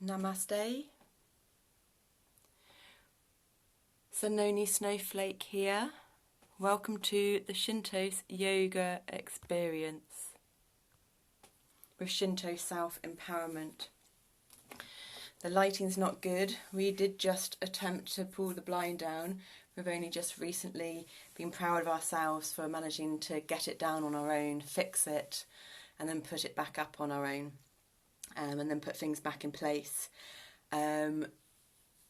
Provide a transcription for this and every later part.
Namaste. Sanoni Snowflake here. Welcome to the Shinto Yoga Experience with Shinto Self-Empowerment. The lighting's not good. We did just attempt to pull the blind down. We've only just recently been proud of ourselves for managing to get it down on our own, fix it, and then put it back up on our own. And then put things back in place, but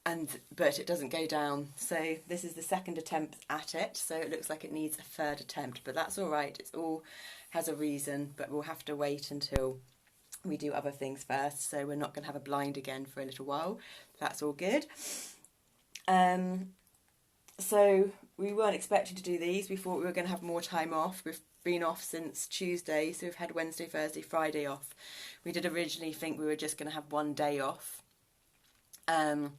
it doesn't go down. So this is the second attempt at it. So it looks like it needs a third attempt, but that's all right. It's all has a reason, but we'll have to wait until we do other things first. So we're not going to have a blind again for a little while. That's all good. So we weren't expecting to do these. We thought we were going to have more time off. We've been off since Tuesday, so we've had Wednesday, Thursday, Friday off. We did originally think we were just going to have one day off to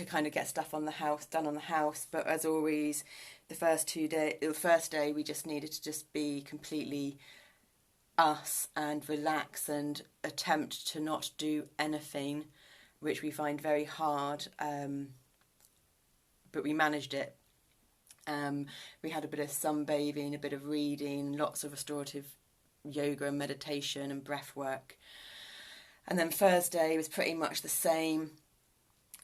kind of get stuff done on the house, but as always, the first day we just needed to just be completely us and relax and attempt to not do anything, which we find very hard, but we managed it. We had a bit of sunbathing, a bit of reading, lots of restorative yoga and meditation and breath work. And then Thursday was pretty much the same,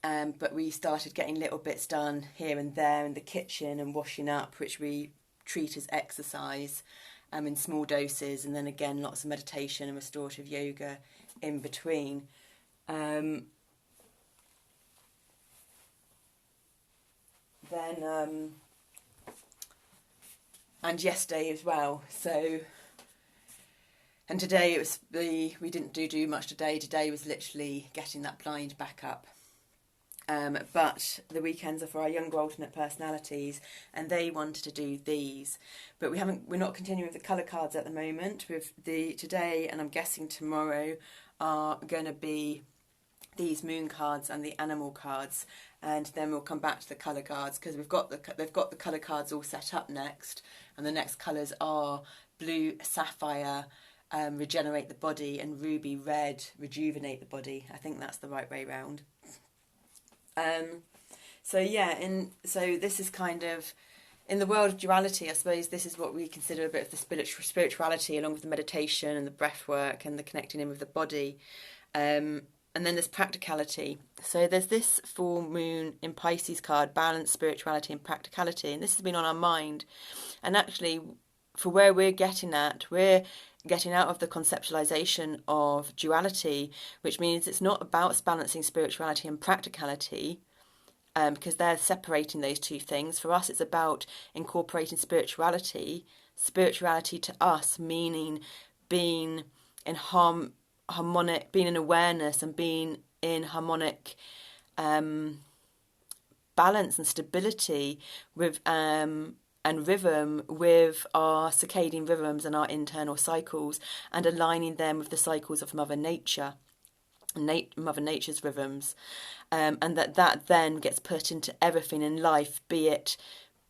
but we started getting little bits done here and there in the kitchen and washing up, which we treat as exercise in small doses, and then again lots of meditation and restorative yoga in between. And yesterday as well. So, and today it was we didn't do much today. Today was literally getting that blind back up. But the weekends are for our younger alternate personalities, and they wanted to do these, but we're not continuing with the colour cards at the moment. With the today and I'm guessing tomorrow are going to be these moon cards and the animal cards, and then we'll come back to the colour cards because they've got the colour cards all set up next, and the next colours are blue sapphire, regenerate the body, and ruby red, rejuvenate the body. I think that's the right way round. So this is kind of, in the world of duality, I suppose this is what we consider a bit of the spirituality, along with the meditation and the breath work and the connecting in with the body. And then there's practicality. So there's this full moon in Pisces card, balance, spirituality and practicality. And this has been on our mind. And actually, for where we're getting at, we're getting out of the conceptualization of duality, which means it's not about balancing spirituality and practicality, because they're separating those two things. For us, it's about incorporating spirituality to us, meaning being in harmonic, being in awareness and being in harmonic balance and stability with and rhythm with our circadian rhythms and our internal cycles, and aligning them with the cycles of Mother Nature, Mother Nature's rhythms, and that then gets put into everything in life, be it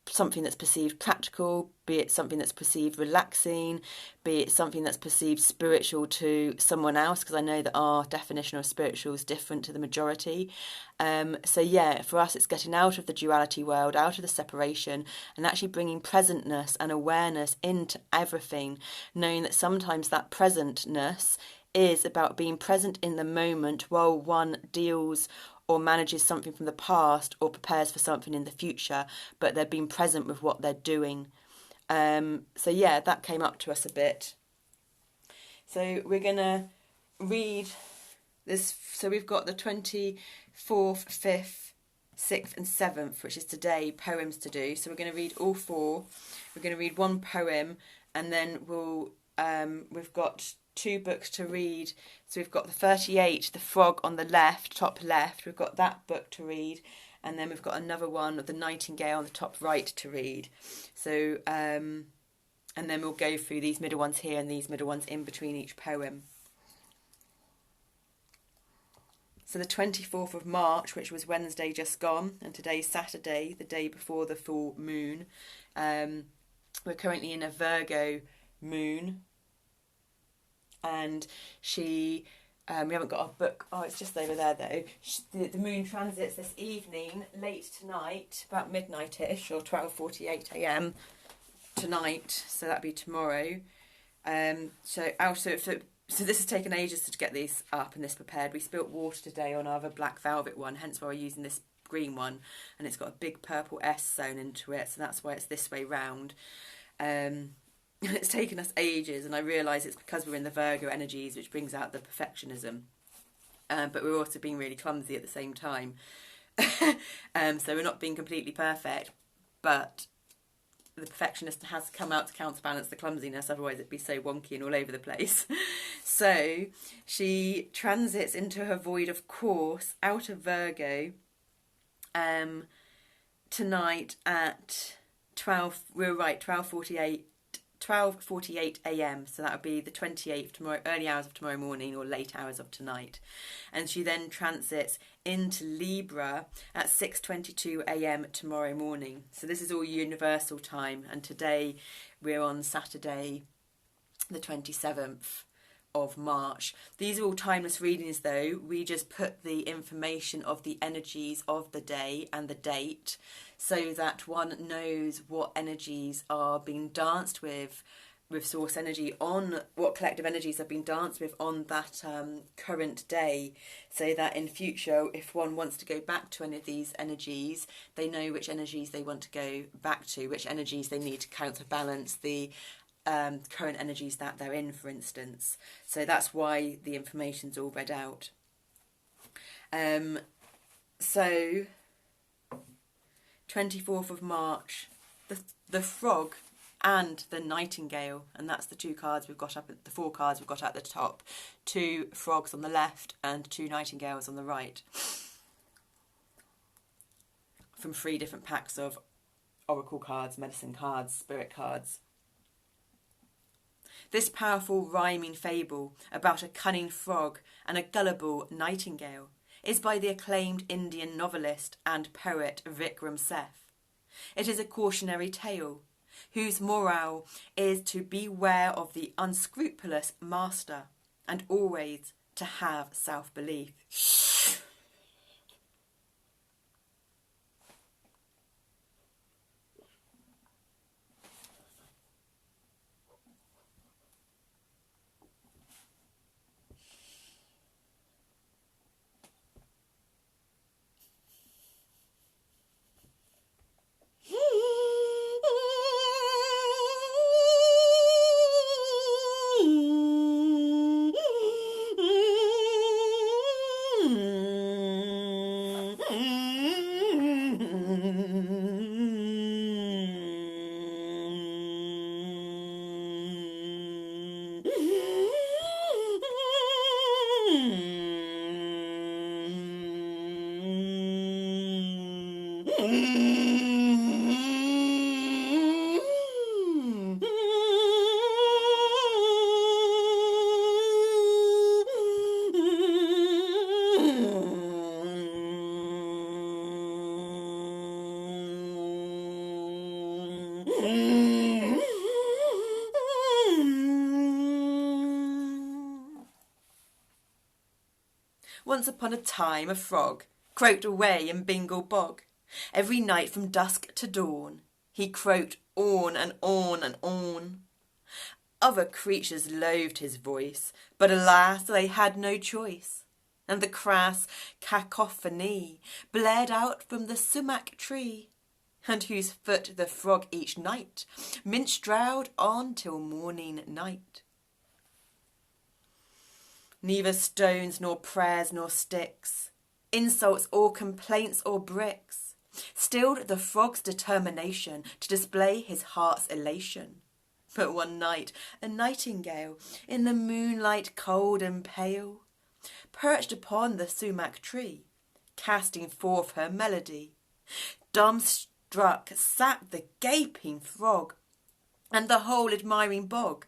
something that's perceived practical, be it something that's perceived relaxing, be it something that's perceived spiritual to someone else, because I know that our definition of spiritual is different to the majority. So yeah, for us it's getting out of the duality world, out of the separation, and actually bringing presentness and awareness into everything, knowing that sometimes that presentness is about being present in the moment while one deals or manages something from the past or prepares for something in the future, but they're being present with what they're doing. So yeah, that came up to us a bit. So we're going to read this. So we've got the 24th, 5th, 6th and 7th, which is today, poems to do. So we're going to read all 4. We're going to read one poem, and then we've got 2 books to read. So we've got the 38, The Frog on the left, top left. We've got that book to read, and then we've got another one, The Nightingale, on the top right to read. So, and then we'll go through these middle ones here and these middle ones in between each poem. So the 24th of March, which was Wednesday just gone, and today's Saturday, the day before the full moon. We're currently in a Virgo moon, and we haven't got our book. Oh, it's just over there though. The moon transits this evening, late tonight, about midnight-ish, or 12:48 a.m. tonight. So that'd be tomorrow. So this has taken ages to get these up and this prepared. We spilt water today on our other black velvet one, hence why we're using this green one, and it's got a big purple S sewn into it, so that's why it's this way round. It's taken us ages, and I realise it's because we're in the Virgo energies, which brings out the perfectionism. But we're also being really clumsy at the same time. So we're not being completely perfect, but the perfectionist has come out to counterbalance the clumsiness, otherwise it'd be so wonky and all over the place. So she transits into her void of course out of Virgo tonight at 12:48 a.m. So that would be the 28th, tomorrow, early hours of tomorrow morning or late hours of tonight. And she then transits into Libra at 6:22 a.m. tomorrow morning. So this is all universal time, and today we're on Saturday the 27th of March. These are all timeless readings though. We just put the information of the energies of the day and the date so that one knows what energies are being danced with source energy, on what collective energies have been danced with on that current day, so that in future, if one wants to go back to any of these energies, they know which energies they want to go back to, which energies they need to counterbalance the current energies that they're in, for instance. So that's why the information's all read out. So 24th of March, the frog and the nightingale, and that's the 2 cards we've got up at the 4 cards we've got at the top. 2 frogs on the left and 2 nightingales on the right, from 3 different packs of oracle cards, medicine cards, spirit cards. This powerful rhyming fable about a cunning frog and a gullible nightingale is by the acclaimed Indian novelist and poet Vikram Seth. It is a cautionary tale whose morale is to beware of the unscrupulous master and always to have self-belief. Once upon a time a frog croaked away in Bingle Bog. Every night from dusk to dawn he croaked on and on and on. Other creatures loathed his voice, but alas, they had no choice. And the crass cacophony blared out from the sumac tree, and whose foot the frog each night minstrelled on till morning night. Neither stones nor prayers nor sticks insults or complaints or bricks, stilled the frog's determination to display his heart's elation. But one night a nightingale, in the moonlight cold and pale, perched upon the sumac tree, casting forth her melody. Dumbstruck sat the gaping frog, and the whole admiring bog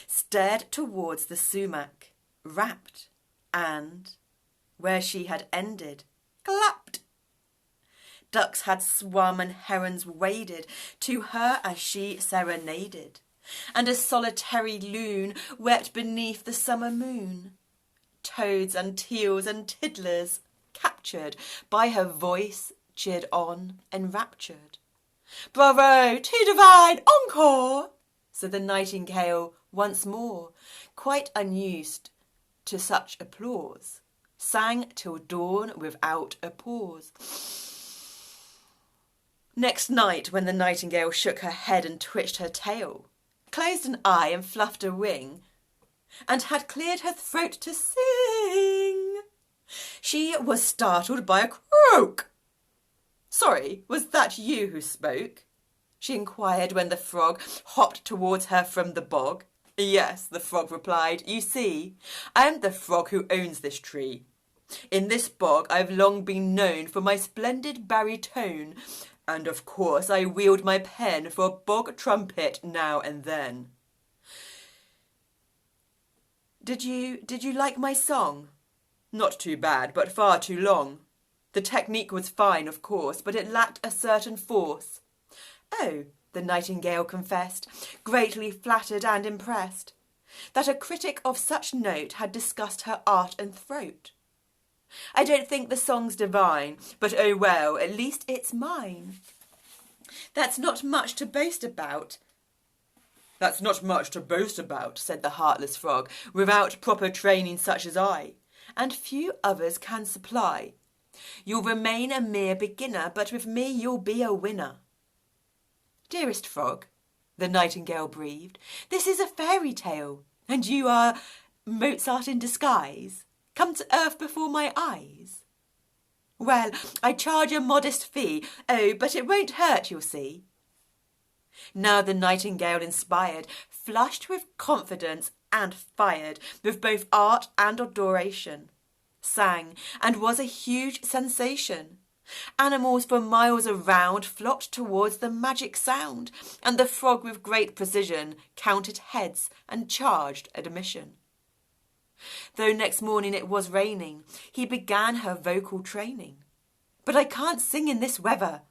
stared towards the sumac, rapt, and, where she had ended, clapped. Ducks had swum and herons waded to her as she serenaded, and a solitary loon wept beneath the summer moon. Toads and teals and tiddlers, captured by her voice, cheered on, enraptured. "Bravo, too divine, encore!" said the nightingale once more, quite unused to such applause, sang till dawn without a pause. Next night, when the nightingale shook her head and twitched her tail, closed an eye and fluffed a wing, and had cleared her throat to sing, she was startled by a croak. "Sorry, was that you who spoke?" she inquired when the frog hopped towards her from the bog. "Yes," the frog replied, "you see, I am the frog who owns this tree. In this bog I've long been known for my splendid baritone, and of course I wield my pen for a bog trumpet now and then." Did you like my song? Not too bad, but far too long. The technique was fine, of course, but it lacked a certain force. "Oh," the nightingale confessed, greatly flattered and impressed, that a critic of such note had discussed her art and throat. "I don't think the song's divine, but oh well, at least it's mine. That's not much to boast about." "That's not much to boast about," said the heartless frog, "without proper training such as I, and few others can supply. You'll remain a mere beginner, but with me you'll be a winner." "Dearest frog," the nightingale breathed, "this is a fairy tale, and you are Mozart in disguise, come to earth before my eyes. Well, I charge a modest fee, oh, but it won't hurt, you'll see." Now the nightingale, inspired, flushed with confidence and fired with both art and adoration, sang and was a huge sensation. Animals for miles around flocked towards the magic sound, and the frog with great precision counted heads and charged admission. Though next morning it was raining, he began her vocal training. "But I can't sing in this weather.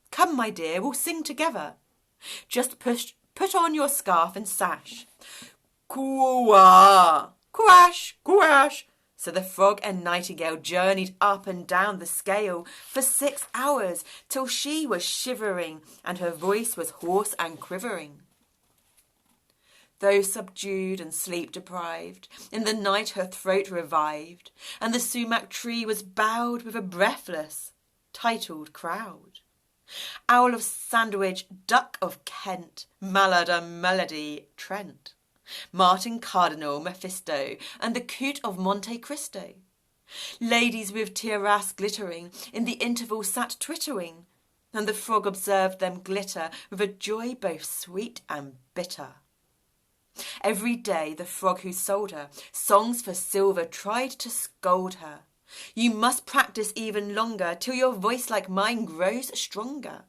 Come, my dear, we'll sing together. Just put on your scarf and sash." "Coo-ah! Quash! Quash!" So the frog and nightingale journeyed up and down the scale for 6 hours, till she was shivering and her voice was hoarse and quivering. Though subdued and sleep deprived, in the night her throat revived, and the sumac tree was bowed with a breathless, titled crowd. Owl of Sandwich, Duck of Kent, Mallard and Melody, Trent, Martin Cardinal, Mephisto, and the coot of Monte Cristo. Ladies with tiaras glittering in the interval sat twittering, and the frog observed them glitter with a joy both sweet and bitter. Every day the frog who sold her songs for silver tried to scold her. "You must practice even longer till your voice like mine grows stronger.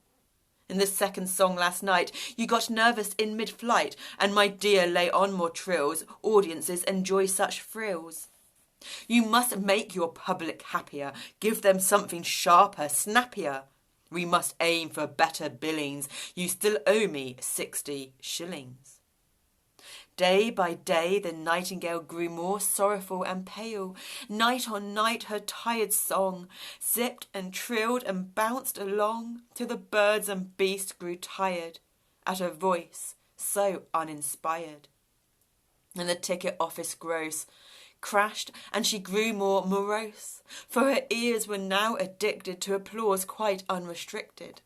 In the second song last night you got nervous in mid-flight, and my dear lay on more trills, audiences enjoy such thrills. You must make your public happier, give them something sharper, snappier. We must aim for better billings, you still owe me 60 shillings. Day by day the nightingale grew more sorrowful and pale. Night on night her tired song zipped and trilled and bounced along, till the birds and beasts grew tired at her voice so uninspired. And the ticket office gross crashed, and she grew more morose, for her ears were now addicted to applause quite unrestricted,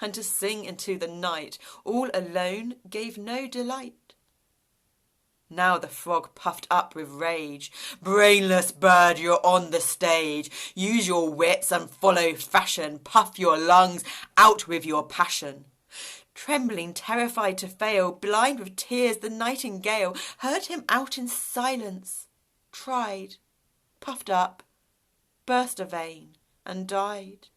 and to sing into the night all alone gave no delight. Now the frog puffed up with rage. "Brainless bird, you're on the stage. Use your wits and follow fashion. Puff your lungs out with your passion." Trembling, terrified to fail, blind with tears, the nightingale heard him out in silence, tried, puffed up, burst a vein, and died.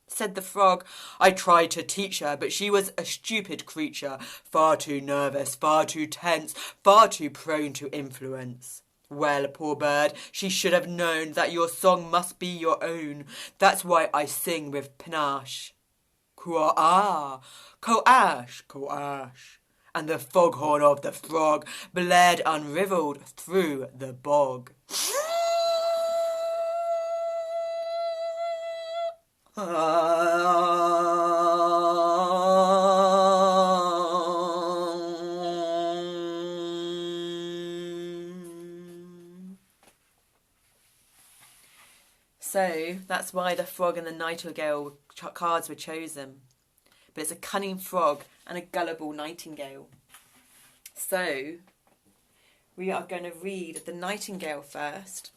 Said the frog, "I tried to teach her, but she was a stupid creature, far too nervous, far too tense, far too prone to influence. Well, poor bird, she should have known that your song must be your own. That's why I sing with panache. Quah-ah, co-ash, co-ash." And the foghorn of the frog bled unrivalled through the bog. So that's why the frog and the nightingale cards were chosen. But it's a cunning frog and a gullible nightingale. So we are going to read the nightingale first.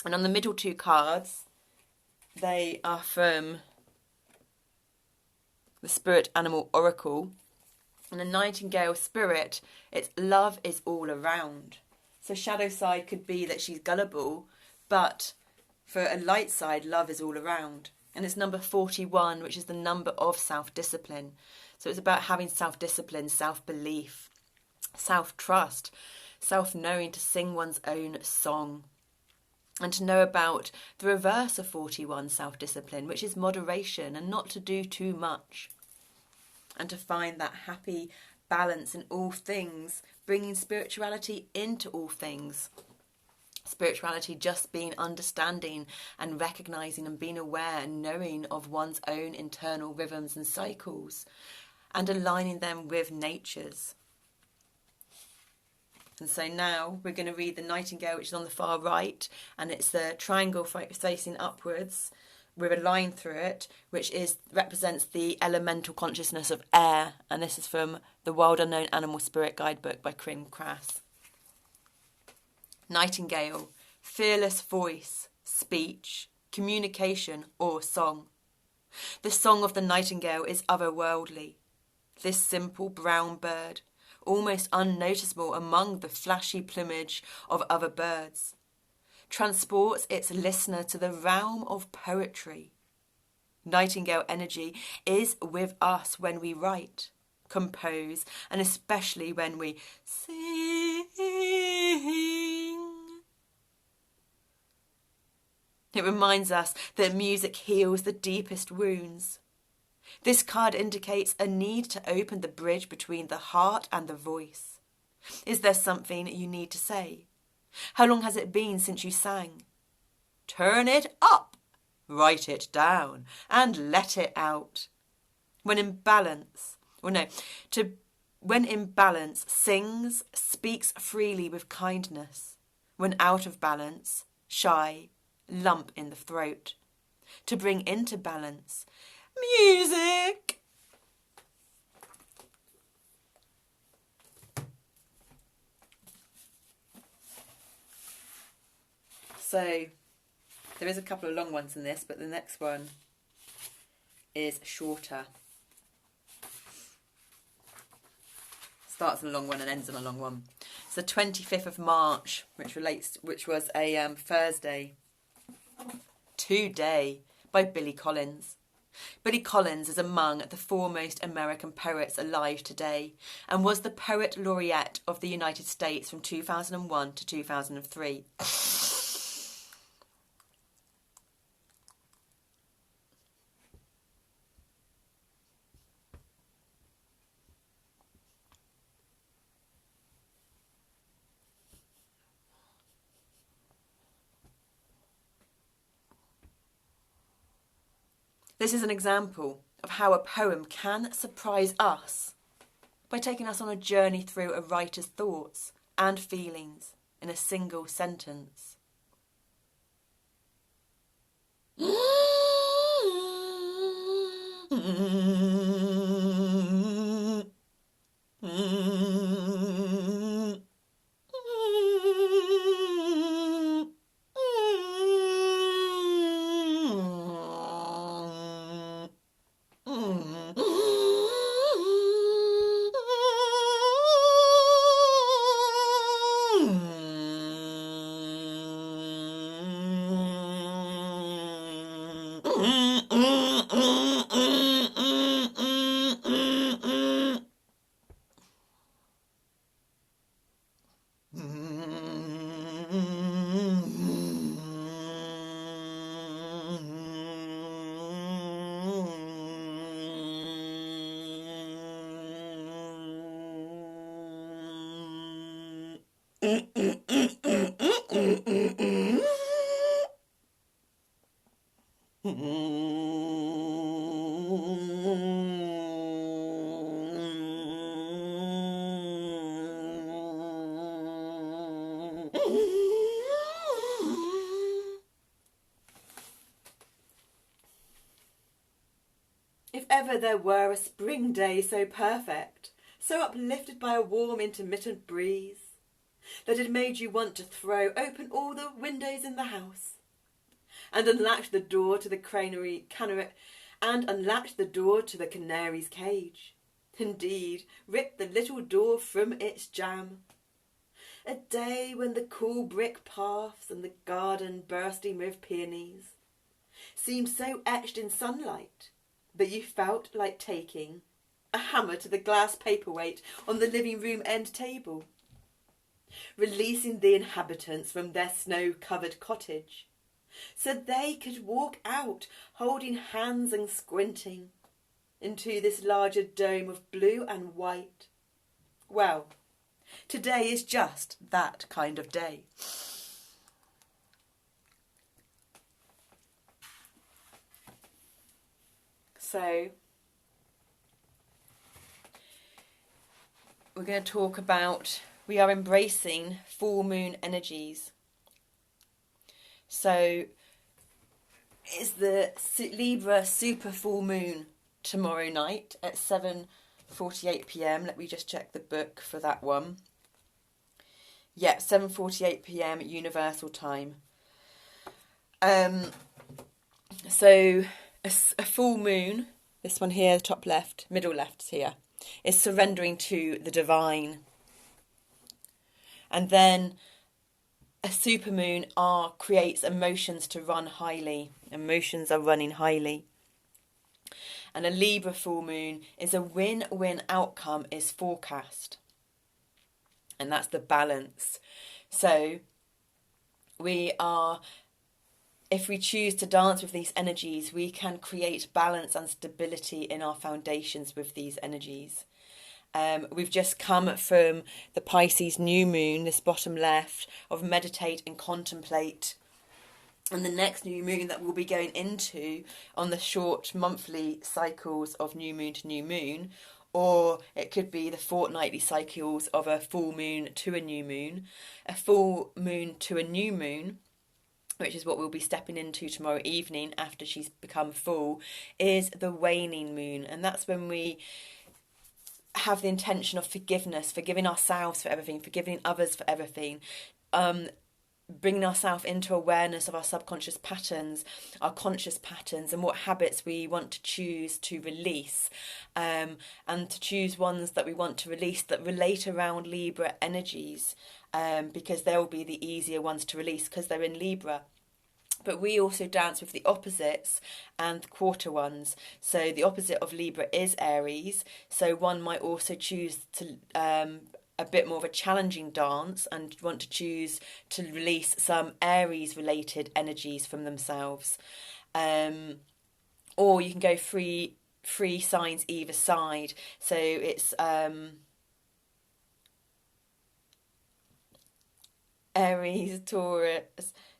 And on the middle two cards, they are from the Spirit Animal Oracle. And the nightingale spirit, it's love is all around. So shadow side could be that she's gullible, but for a light side, love is all around. And it's number 41, which is the number of self-discipline. So it's about having self-discipline, self-belief, self-trust, self-knowing to sing one's own song. And to know about the reverse of 41, self-discipline, which is moderation and not to do too much. And to find that happy balance in all things, bringing spirituality into all things. Spirituality just being understanding and recognising and being aware and knowing of one's own internal rhythms and cycles and aligning them with nature's. And so now we're going to read the nightingale, which is on the far right, and it's the triangle facing upwards with a line through it, which represents the elemental consciousness of air. And this is from the Wild Unknown Animal Spirit Guidebook by Krim Krass. Nightingale, fearless voice, speech, communication or song. The song of the nightingale is otherworldly. This simple brown bird, almost unnoticeable among the flashy plumage of other birds, transports its listener to the realm of poetry. Nightingale energy is with us when we write, compose, and especially when we sing. It reminds us that music heals the deepest wounds. This card indicates a need to open the bridge between the heart and the voice. Is there something you need to say? How long has it been since you sang? Turn it up, write it down, and let it out. When in balance, sings, speaks freely with kindness. When out of balance, shy, lump in the throat. To bring into balance, music. So there is a couple of long ones in this, but the next one is shorter. Starts on a long one and ends on a long one. It's the 25th of March, which was a Thursday. Today by Billy Collins. Billy Collins is among the foremost American poets alive today and was the Poet Laureate of the United States from 2001 to 2003. This is an example of how a poem can surprise us by taking us on a journey through a writer's thoughts and feelings in a single sentence. If ever there were a spring day so perfect, so uplifted by a warm intermittent breeze, that it made you want to throw open all the windows in the house, and unlatch the door to the canary's cage. Indeed, rip the little door from its jamb. A day when the cool brick paths and the garden bursting with peonies seemed so etched in sunlight that you felt like taking a hammer to the glass paperweight on the living room end table, releasing the inhabitants from their snow-covered cottage, so they could walk out holding hands and squinting into this larger dome of blue and white. Well, today is just that kind of day. So, we're going to talk about, we are embracing full moon energies. So, it's the Libra super full moon tomorrow night at 7:48 p.m. Let me just check the book for that one. Yeah, 7:48 p.m. Universal Time. So a full moon, this one here, top left, middle left here, is surrendering to the divine. And then a supermoon creates emotions to run highly. Emotions are running highly. And a Libra full moon is a win-win outcome is forecast. And that's the balance. So if we choose to dance with these energies, we can create balance and stability in our foundations with these energies. We've just come from the Pisces new moon, this bottom left, of meditate and contemplate. And the next new moon that we'll be going into on the short monthly cycles of new moon to new moon, or it could be the fortnightly cycles of a full moon to a new moon, a full moon to a new moon, which is what we'll be stepping into tomorrow evening after she's become full, is the waning moon. And that's when we have the intention of forgiveness, forgiving ourselves for everything, forgiving others for everything, bringing ourselves into awareness of our subconscious patterns, our conscious patterns, and what habits we want to choose to release, and to choose ones that we want to release that relate around Libra energies, because they'll be the easier ones to release because they're in Libra. But we also dance with the opposites and the quarter ones. So the opposite of Libra is Aries. So one might also choose to a bit more of a challenging dance and want to choose to release some Aries related energies from themselves. Or you can go three signs either side. So it's Aries,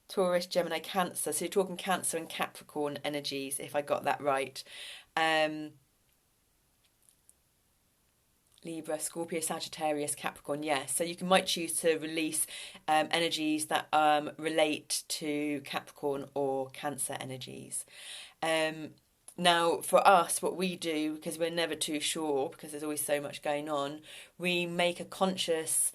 Taurus, Gemini, Cancer. So you're talking Cancer and Capricorn energies, if I got that right. Libra, Scorpio, Sagittarius, Capricorn, yes. So you might choose to release energies that relate to Capricorn or Cancer energies. Now, for us, what we do, because we're never too sure, because there's always so much going on, we make a conscious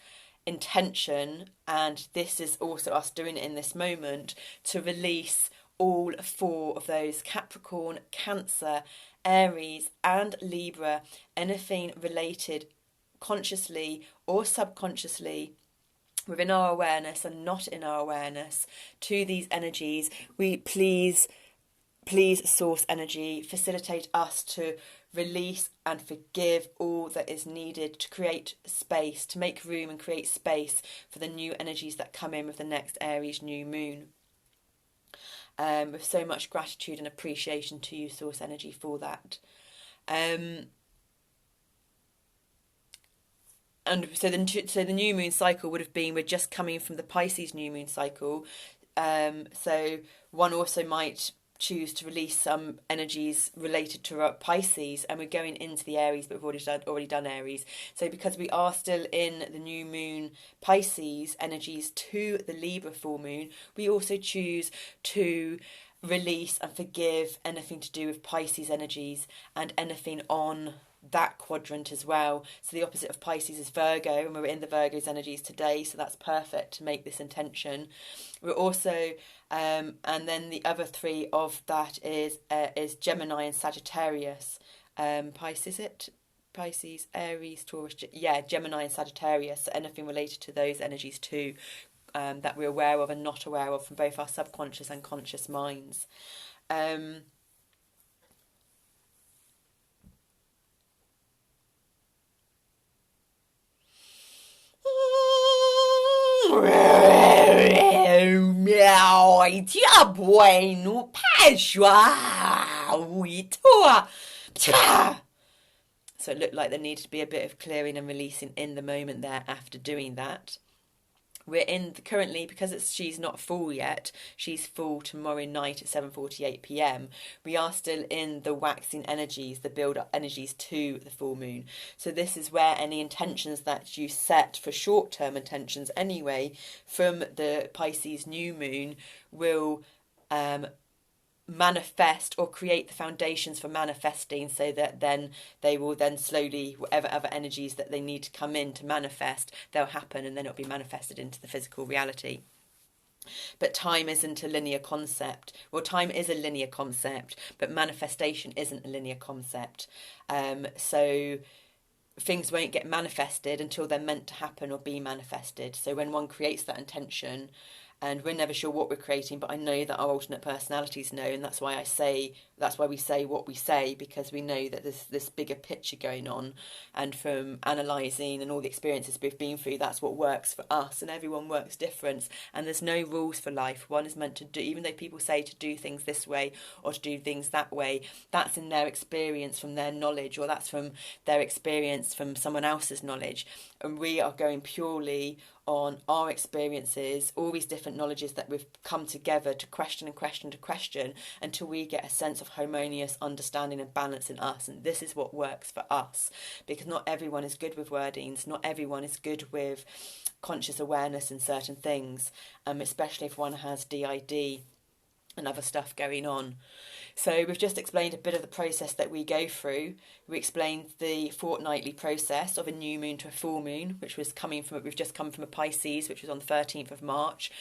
intention, and this is also us doing it in this moment, to release all four of those: Capricorn, Cancer, Aries and Libra, anything related consciously or subconsciously within our awareness and not in our awareness to these energies. We please source energy, facilitate us to release and forgive all that is needed to create space, to make room and create space for the new energies that come in with the next Aries new moon. With so much gratitude and appreciation to you, Source Energy, for that. and so the new moon cycle would have been, we're just coming from the Pisces new moon cycle. So one also might choose to release some energies related to Pisces, and we're going into the Aries, but we've already done Aries. So because we are still in the new moon Pisces energies to the Libra full moon, we also choose to release and forgive anything to do with Pisces energies and anything on that quadrant as well. So the opposite of Pisces is Virgo, and we're in the Virgo's energies today, so that's perfect to make this intention. We're also and then the other three of that is Gemini and Sagittarius. Pisces, Aries, Taurus, Gemini and Sagittarius. So anything related to those energies too, that we're aware of and not aware of from both our subconscious and conscious minds. So it looked like there needed to be a bit of clearing and releasing in the moment there after doing that. We're in currently, because she's not full yet, she's full tomorrow night at 7:48 p.m. We are still in the waxing energies, the build-up energies to the full moon. So this is where any intentions that you set for short-term intentions anyway from the Pisces new moon will manifest or create the foundations for manifesting, so that then they will then slowly, whatever other energies that they need to come in to manifest, they'll happen, and then it'll be manifested into the physical reality. But time isn't a linear concept. Well, time is a linear concept, but manifestation isn't a linear concept. So things won't get manifested until they're meant to happen or be manifested. So when one creates that intention, and we're never sure what we're creating, but I know that our alternate personalities know, and that's why we say what we say, because we know that there's this bigger picture going on, and from analysing and all the experiences we've been through, that's what works for us, and everyone works different, and there's no rules for life. One is meant to do, even though people say to do things this way or to do things that way, that's in their experience from their knowledge, or that's from their experience from someone else's knowledge, and we are going purely on our experiences, all these different knowledges that we've come together to question and question to question until we get a sense of harmonious understanding and balance in us. And this is what works for us, because not everyone is good with wordings, not everyone is good with conscious awareness in certain things, especially if one has DID and other stuff going on. So we've just explained a bit of the process that we go through. We explained the fortnightly process of a new moon to a full moon, which was we've just come from a Pisces, which was on the 13th of March,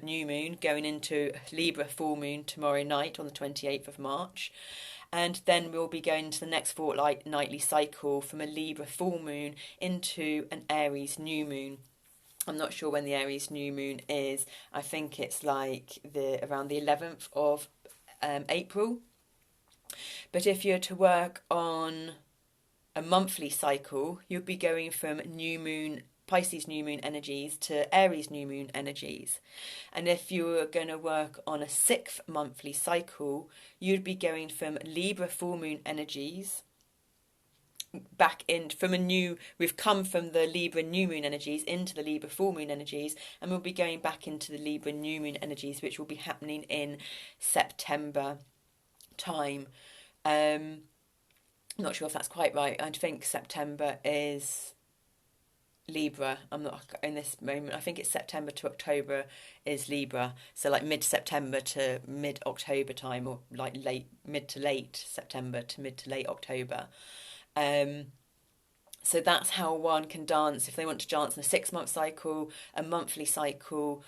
new moon, going into Libra full moon tomorrow night on the 28th of March. And then we'll be going to the next fortnightly cycle from a Libra full moon into an Aries new moon. I'm not sure when the Aries new moon is. I think it's like around the 11th of April. But if you're to work on a monthly cycle, you'll be going from new moon, Pisces new moon energies to Aries new moon energies. And if you were going to work on a 6th monthly cycle, you'd be going from Libra full moon energies back in we've come from the Libra new moon energies into the Libra full moon energies, and we'll be going back into the Libra new moon energies, which will be happening in September time. I'm not sure if that's quite right. I think September is Libra. I'm not in this moment. I think it's September to October is Libra. So like mid-September to mid-October time, or like mid to late September to mid to late October. So that's how one can dance if they want to dance in a 6-month cycle, a monthly cycle,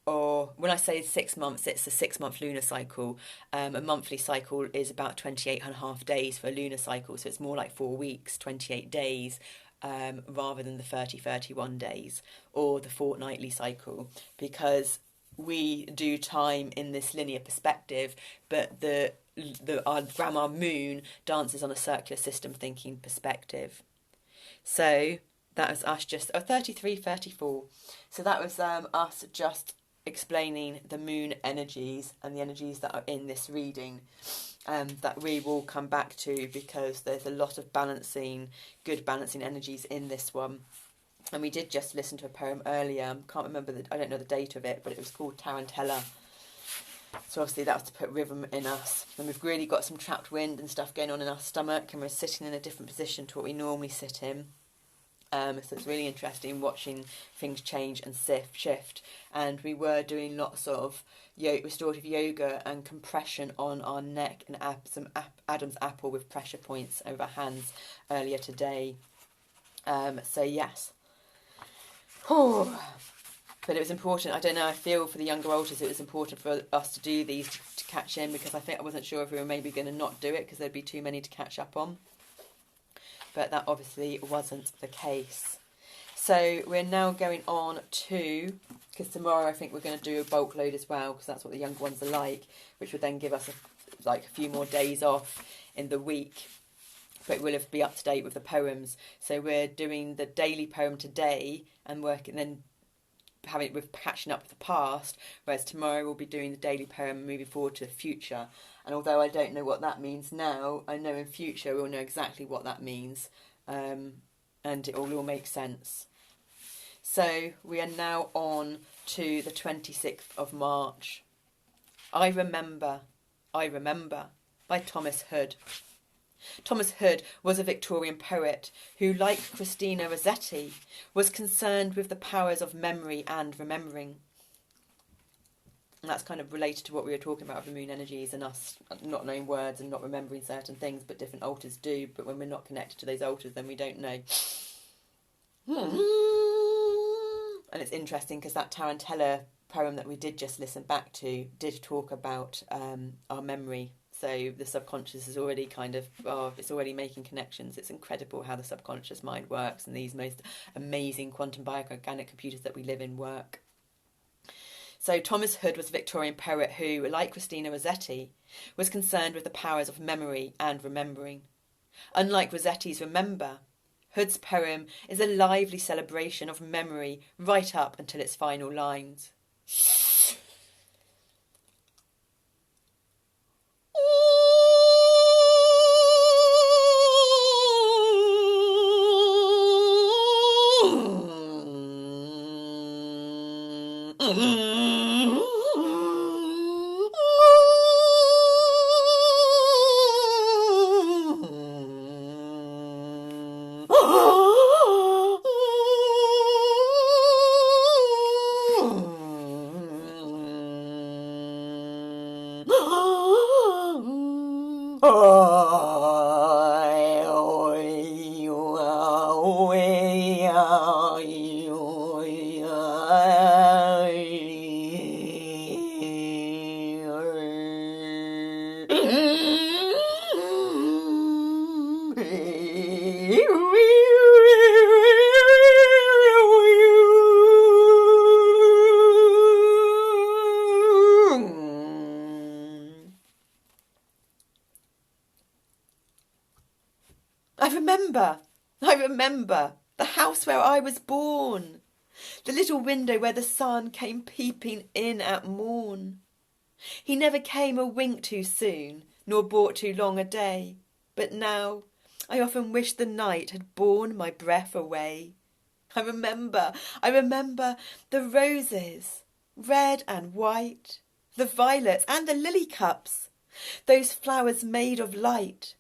or when I say 6 months, it's a 6-month lunar cycle. A monthly cycle is about 28.5 days for a lunar cycle, so it's more like 4 weeks, 28 days, rather than the 31 days, or the fortnightly cycle, because we do time in this linear perspective, but our grandma moon dances on a circular system thinking perspective. So that was us just 33, 34. So that was us just explaining the moon energies and the energies that are in this reading. that we will come back to, because there's a lot of good balancing energies in this one. And we did just listen to a poem earlier. Can't remember I don't know the date of it, but it was called Tarantella. So obviously that was to put rhythm in us. And we've really got some trapped wind and stuff going on in our stomach, and we're sitting in a different position to what we normally sit in. So it's really interesting watching things change and shift. And we were doing lots of restorative yoga and compression on our neck, and some Adam's apple with pressure points over our hands earlier today. So yes. But it was important. I don't know, I feel for the younger alters it was important for us to do these to catch in, because I wasn't sure if we were maybe going to not do it because there'd be too many to catch up on. But that obviously wasn't the case. So we're now going on to, because tomorrow I think we're going to do a bulk load as well, because that's what the younger ones are like, which would then give us a few more days off in the week. But we'll be up to date with the poems. So we're doing the daily poem today and working, then having with catching up with the past, whereas tomorrow we'll be doing the daily poem and moving forward to the future. And although I don't know what that means now, I know in future we'll know exactly what that means, and it will all make sense. So we are now on to the 26th of March. I Remember by Thomas Hood. Thomas Hood was a Victorian poet who, like Christina Rossetti, was concerned with the powers of memory and remembering. And that's kind of related to what we were talking about with the moon energies and us not knowing words and not remembering certain things, but different altars do. But when we're not connected to those altars, then we don't know. And it's interesting because that Tarantella poem that we did just listen back to did talk about our memory. So the subconscious is already it's already making connections. It's incredible how the subconscious mind works, and these most amazing quantum bioorganic computers that we live in work. So Thomas Hood was a Victorian poet who, like Christina Rossetti, was concerned with the powers of memory and remembering. Unlike Rossetti's Remember, Hood's poem is a lively celebration of memory right up until its final lines. I remember the house where I was born, the little window where the sun came peeping in at morn. He never came a wink too soon, nor brought too long a day, but now I often wish the night had borne my breath away. I remember the roses, red and white, the violets and the lily cups, those flowers made of light,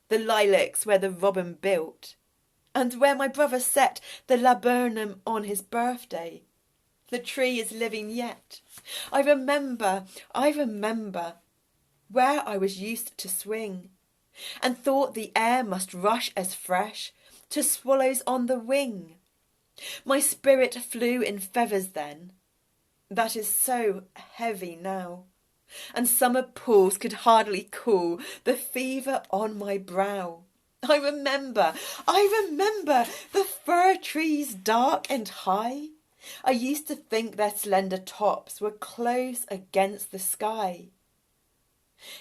the lilacs where the robin built, and where my brother set the laburnum on his birthday. The tree is living yet. I remember where I was used to swing, and thought the air must rush as fresh to swallows on the wing. My spirit flew in feathers then, that is so heavy now, and summer pools could hardly cool the fever on my brow. I remember the fir trees dark and high. I used to think their slender tops were close against the sky.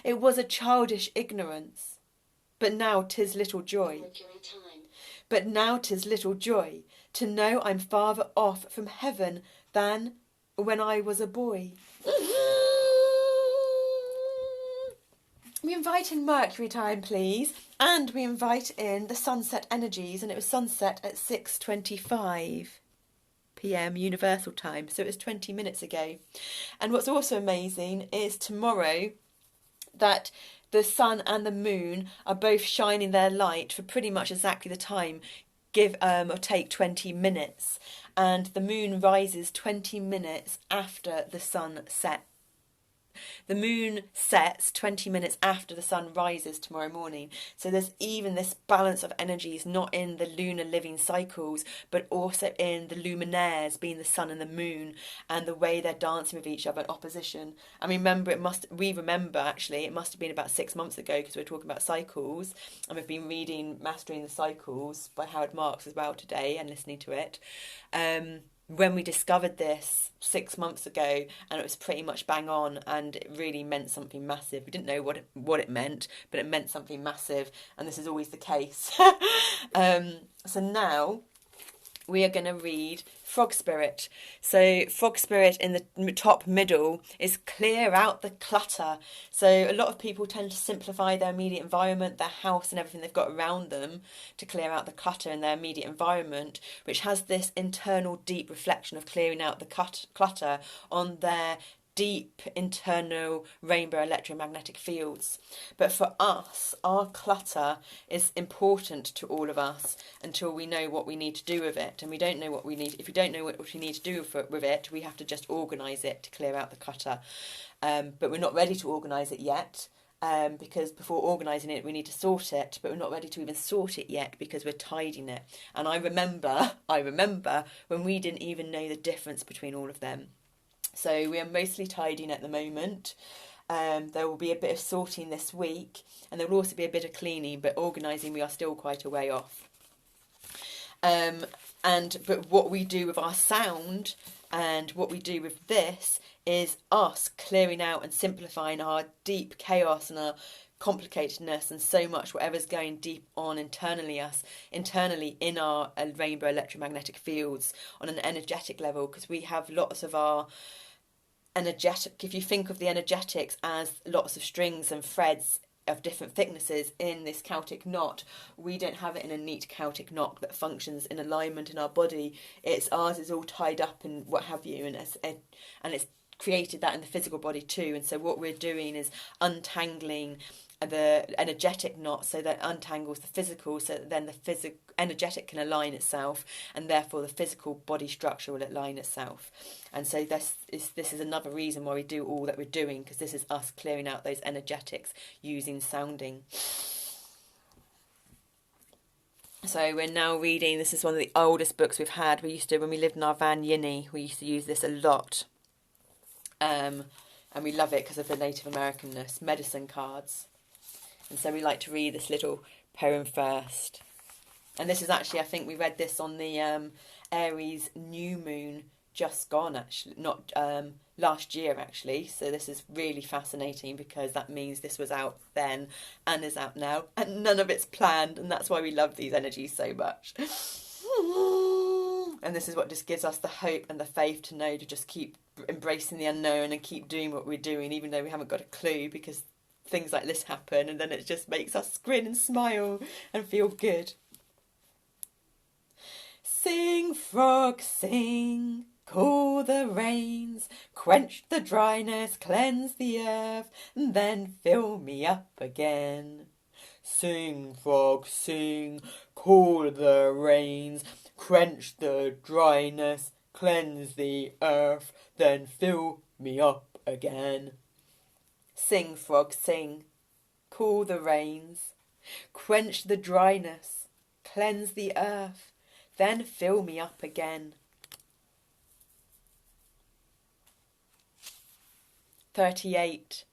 It was a childish ignorance, but now 'tis little joy. But now 'tis little joy to know I'm farther off from heaven than when I was a boy. we invite in Mercury time, please, and we invite in the sunset energies, and it was sunset at 6:25 p.m. Universal Time, so it was 20 minutes ago. And what's also amazing is tomorrow that the sun and the moon are both shining their light for pretty much exactly the time, give or take 20 minutes, and the moon rises 20 minutes after the sun sets. The moon sets 20 minutes after the sun rises tomorrow morning. So there's even this balance of energies, not in the lunar living cycles, but also in the luminaires, being the sun and the moon, and the way they're dancing with each other in opposition. I mean, remember, it must have been about 6 months ago, because we're talking about cycles, and we've been reading Mastering the Cycles by Howard Marks as well today, and listening to it. When we discovered this 6 months ago, and it was pretty much bang on, and it really meant something massive. We didn't know what it meant, but it meant something massive, and this is always the case. So now we are going to read Frog Spirit. So Frog Spirit in the top middle is clear out the clutter. So a lot of people tend to simplify their immediate environment, their house and everything they've got around them, to clear out the clutter in their immediate environment, which has this internal deep reflection of clearing out the clutter on their deep internal rainbow electromagnetic fields. But for us, our clutter is important to all of us until we know what we need to do with it. And we don't know what we need. If we don't know what we need to do with it, we have to just organise it to clear out the clutter. But we're not ready to organise it yet. Because before organising it, we need to sort it, but we're not ready to even sort it yet because we're tidying it. And I remember when we didn't even know the difference between all of them. So we are mostly tidying at the moment. There will be a bit of sorting this week, and there will also be a bit of cleaning, but organising we are still quite a way off. But what we do with our sound and what we do with this is us clearing out and simplifying our deep chaos and our complicatedness and so much whatever's going deep on internally in our rainbow electromagnetic fields on an energetic level, because we have lots of our energetic, if you think of the energetics as lots of strings and threads of different thicknesses in this Celtic knot, we don't have it in a neat Celtic knot that functions in alignment in our body. Ours is all tied up and what have you, and it's created that in the physical body too. And so what we're doing is untangling the energetic knot so that it untangles the physical, so that then the energetic can align itself, and therefore the physical body structure will align itself. And so this is another reason why we do all that we're doing, because this is us clearing out those energetics using sounding. So we're now reading, this is one of the oldest books we've had. When we lived in our van Yinny, we used to use this a lot. And we love it because of the Native Americanness, medicine cards. And so we like to read this little poem first. And this is actually, I think we read this on the Aries new moon just gone, actually, not last year, actually. So this is really fascinating because that means this was out then and is out now, and none of it's planned. And that's why we love these energies so much. And this is what just gives us the hope and the faith to know to just keep embracing the unknown and keep doing what we're doing, even though we haven't got a clue, because things like this happen, and then it just makes us grin and smile and feel good. Sing, frog, sing, cool the rains, quench the dryness, cleanse the earth, and then fill me up again. Sing, frog, sing, cool the rains, quench the dryness, cleanse the earth, then fill me up again. Sing, frog, sing, cool the rains, quench the dryness, cleanse the earth, then fill me up again. 38.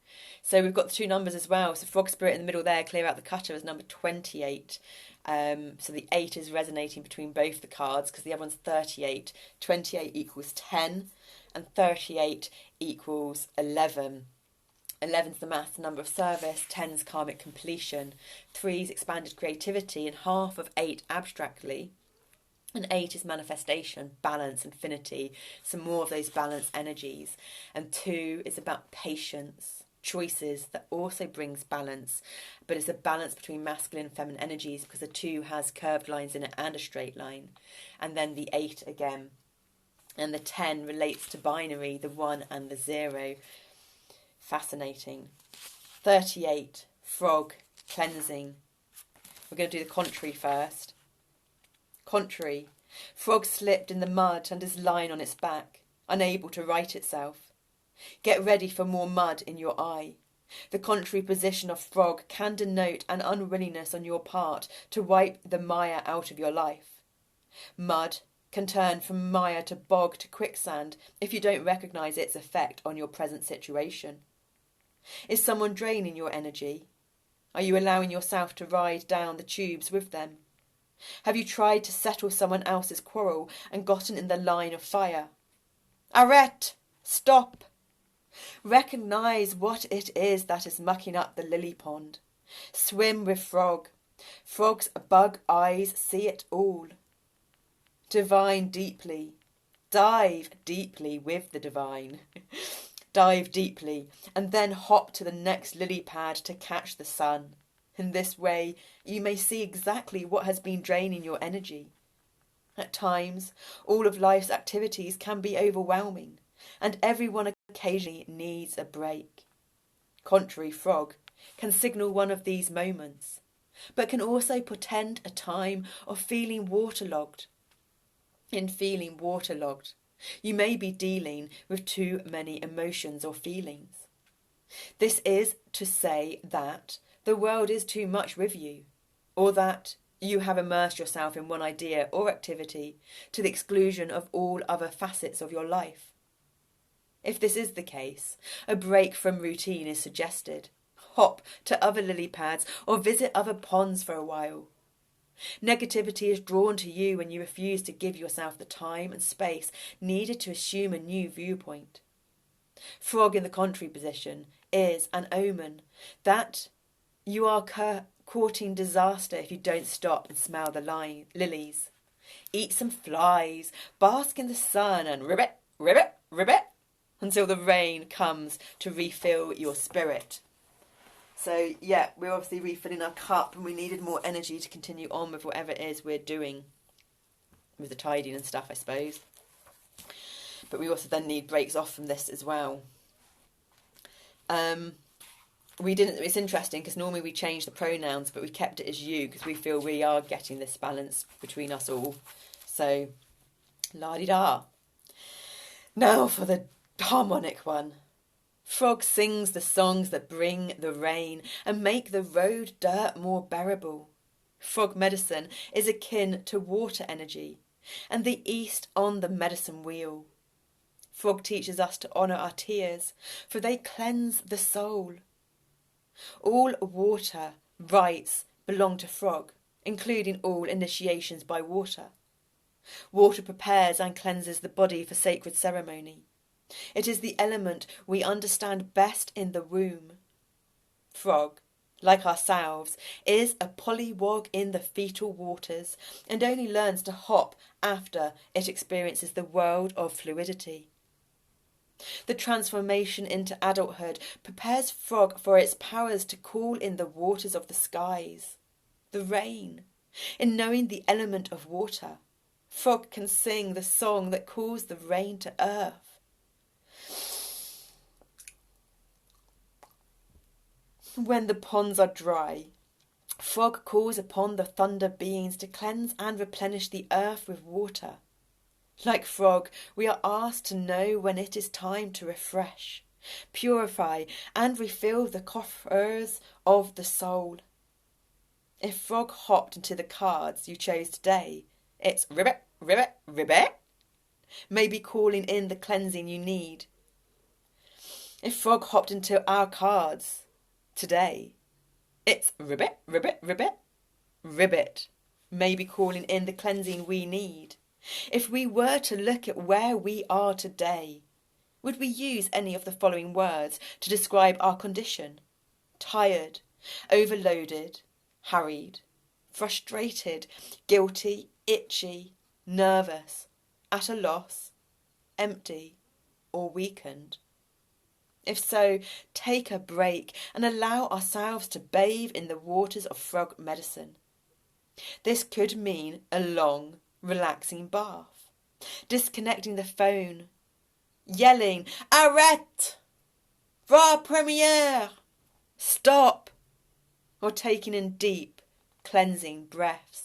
So we've got the two numbers as well. So frog spirit in the middle there, clear out the clutter, is number 28. So the 8 is resonating between both the cards because the other one's 38. 28 equals 10 and 38 equals 11. 11's the math number of service, 10's karmic completion, 3's expanded creativity, and half of 8 abstractly. And 8 is manifestation, balance, infinity, some more of those balanced energies. And 2 is about patience, choices that also brings balance, but it's a balance between masculine and feminine energies, because the 2 has curved lines in it and a straight line. And then the 8 again. And the 10 relates to binary, the 1 and the 0. Fascinating. 38, frog, cleansing. We're going to do the contrary first. Contrary. Frog slipped in the mud and is lying on its back, unable to right itself. Get ready for more mud in your eye. The contrary position of frog can denote an unwillingness on your part to wipe the mire out of your life. Mud can turn from mire to bog to quicksand if you don't recognise its effect on your present situation. Is someone draining your energy? Are you allowing yourself to ride down the tubes with them? Have you tried to settle someone else's quarrel and gotten in the line of fire? Arrête! Stop! Recognise what it is that is mucking up the lily pond. Swim with frog. Frog's bug eyes see it all. Divine deeply. Dive deeply with the divine. Dive deeply and then hop to the next lily pad to catch the sun. In this way, you may see exactly what has been draining your energy. At times, all of life's activities can be overwhelming, and everyone occasionally needs a break. Contrary frog can signal one of these moments, but can also portend a time of feeling waterlogged. In feeling waterlogged, you may be dealing with too many emotions or feelings. This is to say that the world is too much with you, or that you have immersed yourself in one idea or activity to the exclusion of all other facets of your life. If this is the case, a break from routine is suggested. Hop to other lily pads or visit other ponds for a while. Negativity is drawn to you when you refuse to give yourself the time and space needed to assume a new viewpoint. Frog in the contrary position is an omen that you are courting disaster if you don't stop and smell the lilies. Eat some flies, bask in the sun and ribbit, ribbit, ribbit until the rain comes to refill your spirit. So yeah, we're obviously refilling our cup and we needed more energy to continue on with whatever it is we're doing with the tidying and stuff, I suppose. But we also then need breaks off from this as well. It's interesting because normally we change the pronouns, but we kept it as you because we feel we are getting this balance between us all. So, la-di-da. Now for the harmonic one. Frog sings the songs that bring the rain and make the road dirt more bearable. Frog medicine is akin to water energy and the east on the medicine wheel. Frog teaches us to honour our tears, for they cleanse the soul. All water rites belong to frog, including all initiations by water. Water prepares and cleanses the body for sacred ceremony. It is the element we understand best in the womb. Frog, like ourselves, is a pollywog in the fetal waters and only learns to hop after it experiences the world of fluidity. The transformation into adulthood prepares frog for its powers to call in the waters of the skies, the rain. In knowing the element of water, frog can sing the song that calls the rain to earth. When the ponds are dry, frog calls upon the thunder beings to cleanse and replenish the earth with water. Like frog, we are asked to know when it is time to refresh, purify and refill the coffers of the soul. If frog hopped into the cards you chose today, it's ribbit, ribbit, ribbit, maybe calling in the cleansing you need. If frog hopped into our cards today, it's ribbit, ribbit, ribbit, ribbit, maybe calling in the cleansing we need. If we were to look at where we are today, would we use any of the following words to describe our condition? Tired, overloaded, harried, frustrated, guilty, itchy, nervous, at a loss, empty, or weakened? If so, take a break and allow ourselves to bathe in the waters of frog medicine. This could mean a long, relaxing bath, disconnecting the phone, yelling, "Arrête! Va première! Stop!" or taking in deep, cleansing breaths.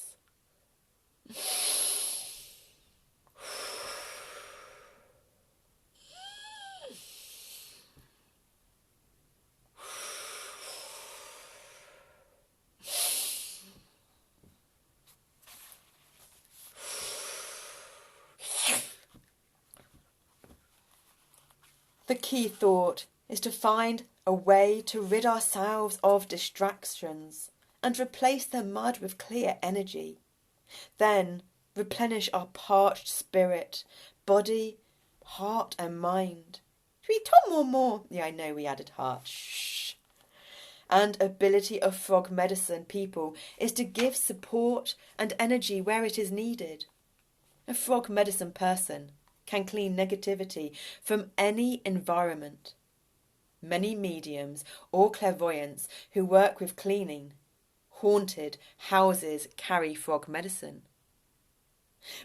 The key thought is to find a way to rid ourselves of distractions and replace the mud with clear energy. Then replenish our parched spirit, body, heart and mind. Should we talk more? Yeah, I know we added heart. Shh. And ability of frog medicine people is to give support and energy where it is needed. A frog medicine person can clean negativity from any environment. Many mediums or clairvoyants who work with cleaning haunted houses carry frog medicine.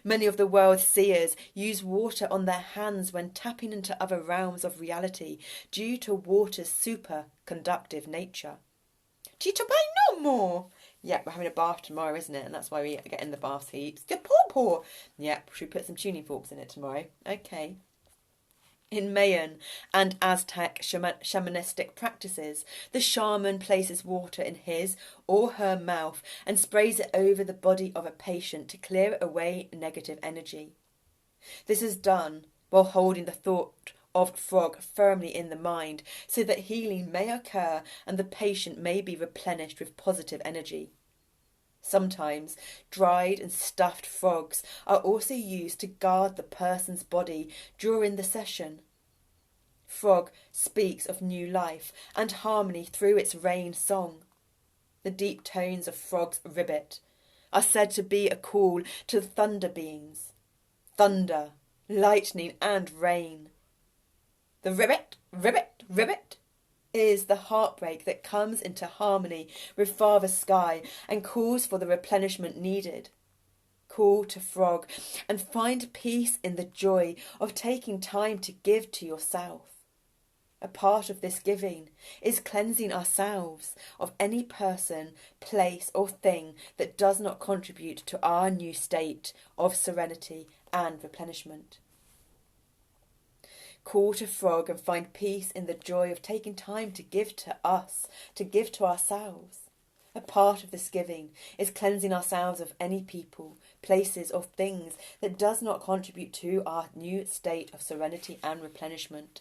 Many of the world's seers use water on their hands when tapping into other realms of reality due to water's superconductive nature. Tito, I no more. Yep, we're having a bath tomorrow, isn't it? And that's why we get in the bath heaps. The paw. Yep, should we put some tuning forks in it tomorrow? Okay. In Mayan and Aztec shamanistic practices, the shaman places water in his or her mouth and sprays it over the body of a patient to clear away negative energy. This is done while holding the thought of frog firmly in the mind so that healing may occur and the patient may be replenished with positive energy. Sometimes dried and stuffed frogs are also used to guard the person's body during the session. Frog speaks of new life and harmony through its rain song. The deep tones of frog's ribbit are said to be a call to the thunder beings. Thunder, lightning and rain. The ribbit, ribbit, ribbit is the heartbreak that comes into harmony with Father Sky and calls for the replenishment needed. Call to frog and find peace in the joy of taking time to give to yourself. A part of this giving is cleansing ourselves of any person, place or thing that does not contribute to our new state of serenity and replenishment. Call to frog and find peace in the joy of taking time to give to us, to give to ourselves. A part of this giving is cleansing ourselves of any people, places or things that does not contribute to our new state of serenity and replenishment.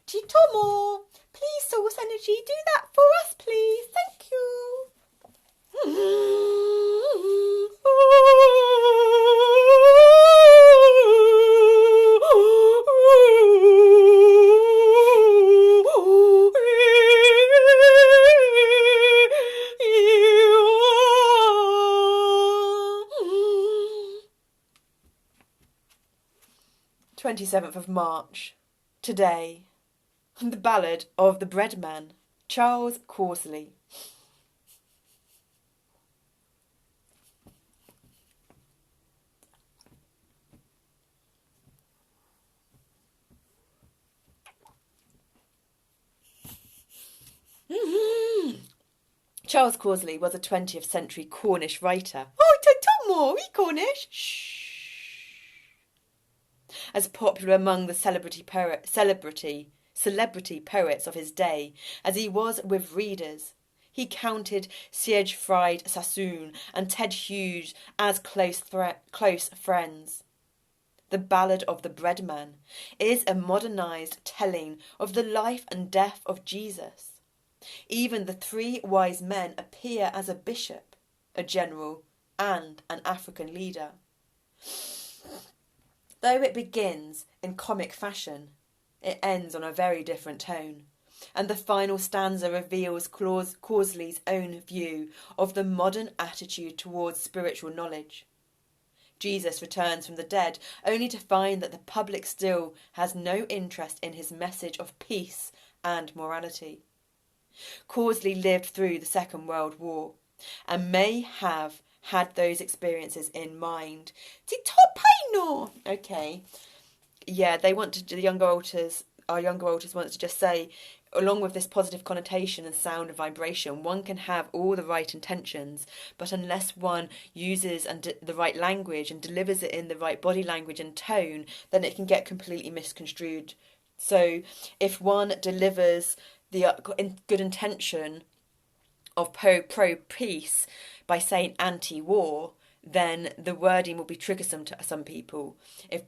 Chitomo, please, source energy, do that for us, please. Thank you. 27th of March. Today. The Ballad of the Breadman, Charles Causley. Charles Causley was a 20th century Cornish writer. Oh, talk more, we Cornish. Shh. As popular among the celebrity poets of his day as he was with readers. He counted Siegfried Sassoon and Ted Hughes as close friends. The Ballad of the Breadman is a modernised telling of the life and death of Jesus. Even the three wise men appear as a bishop, a general, and an African leader. Though it begins in comic fashion, it ends on a very different tone, and the final stanza reveals Causley's own view of the modern attitude towards spiritual knowledge. Jesus returns from the dead, only to find that the public still has no interest in his message of peace and morality. Causley lived through the Second World War and may have had those experiences in mind. Okay. Yeah, they want to, our younger alters want to just say, along with this positive connotation and sound and vibration, one can have all the right intentions, but unless one uses the right language and delivers it in the right body language and tone, then it can get completely misconstrued. So if one delivers the good intention of pro-peace by saying anti-war, then the wording will be triggersome to some people.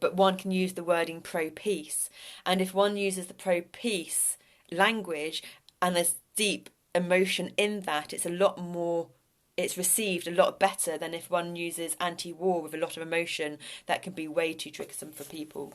But one can use the wording pro-peace. And if one uses the pro-peace language and there's deep emotion in that, it's received a lot better than if one uses anti-war with a lot of emotion. That can be way too triggersome for people.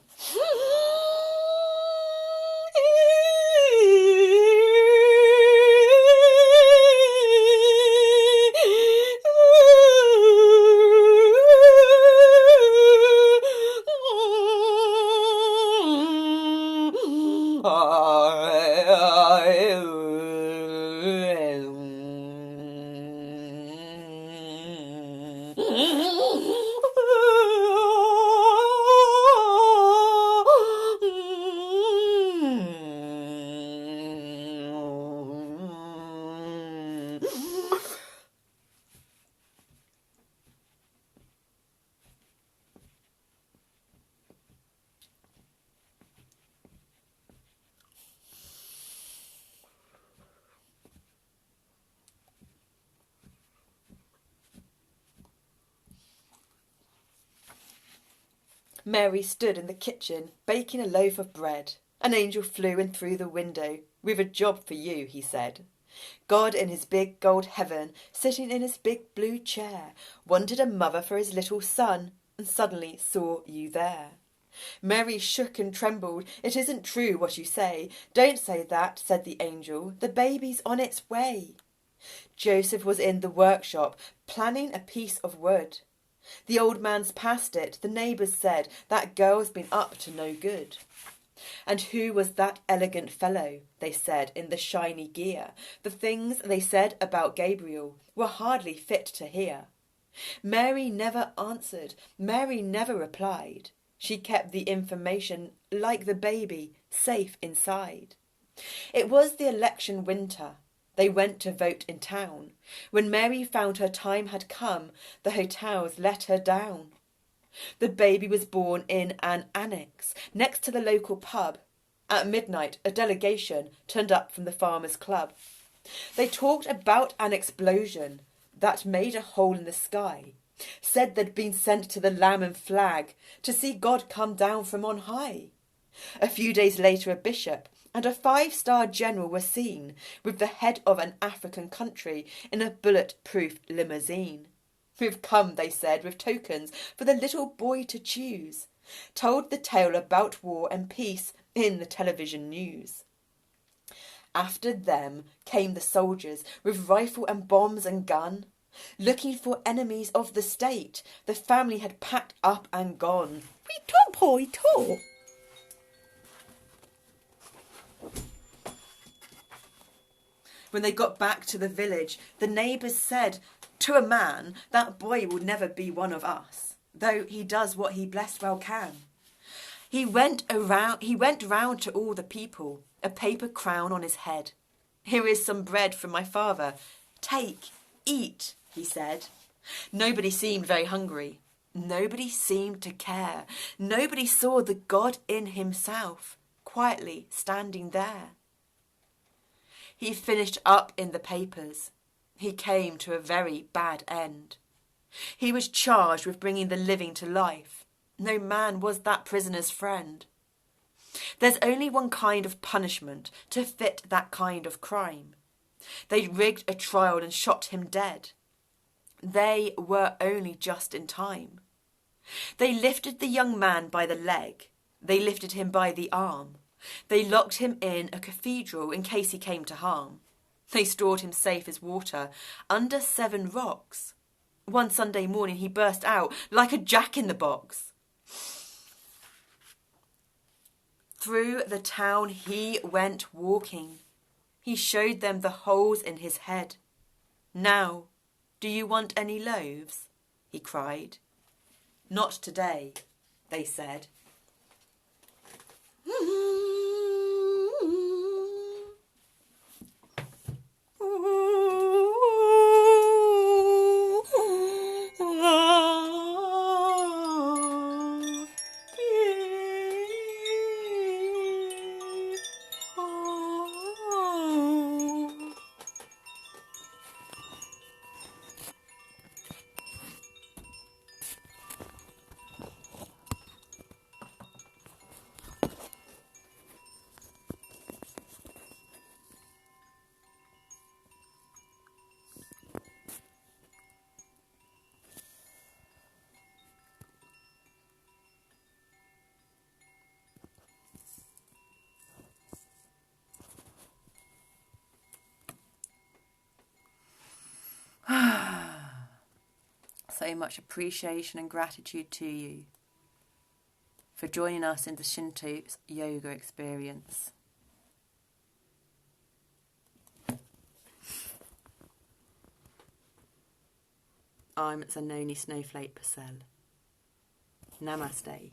Mary stood in the kitchen, baking a loaf of bread. An angel flew in through the window. "We've a job for you," he said. God in his big gold heaven, sitting in his big blue chair, wanted a mother for his little son, and suddenly saw you there. Mary shook and trembled. "It isn't true what you say. Don't say that," said the angel. "The baby's on its way." Joseph was in the workshop, planning a piece of wood. The old man's past it. The neighbours said, "That girl's been up to no good." And who was that elegant fellow, they said, in the shiny gear? The things they said about Gabriel were hardly fit to hear. Mary never answered. Mary never replied. She kept the information, like the baby, safe inside. It was the election winter. They went to vote in town. When Mary found her time had come, the hotels let her down. The baby was born in an annex next to the local pub. At midnight, a delegation turned up from the Farmers' Club. They talked about an explosion that made a hole in the sky, said they'd been sent to the Lamb and Flag to see God come down from on high. A few days later, a bishop and a 5-star general were seen with the head of an African country in a bulletproof limousine. "We've come," they said, "with tokens for the little boy to choose." Told the tale about war and peace in the television news. After them came the soldiers with rifle and bombs and gun, looking for enemies of the state. The family had packed up and gone. We talk. When they got back to the village, the neighbours said, "To a man, that boy will never be one of us, though he does what he blessed well can." He went round to all the people, a paper crown on his head. "Here is some bread from my father. Take, eat," he said. Nobody seemed very hungry. Nobody seemed to care. Nobody saw the God in himself, quietly standing there. He finished up in the papers. He came to a very bad end. He was charged with bringing the living to life. No man was that prisoner's friend. There's only one kind of punishment to fit that kind of crime. They rigged a trial and shot him dead. They were only just in time. They lifted the young man by the leg. They lifted him by the arm. They locked him in a cathedral in case he came to harm. They stored him safe as water under 7 rocks. One Sunday morning he burst out like a jack-in-the-box. Through the town he went walking. He showed them the holes in his head. "Now, do you want any loaves?" he cried. "Not today," they said. So much appreciation and gratitude to you for joining us in the Shinto yoga experience. I'm Zanoni Snowflake Purcell. Namaste.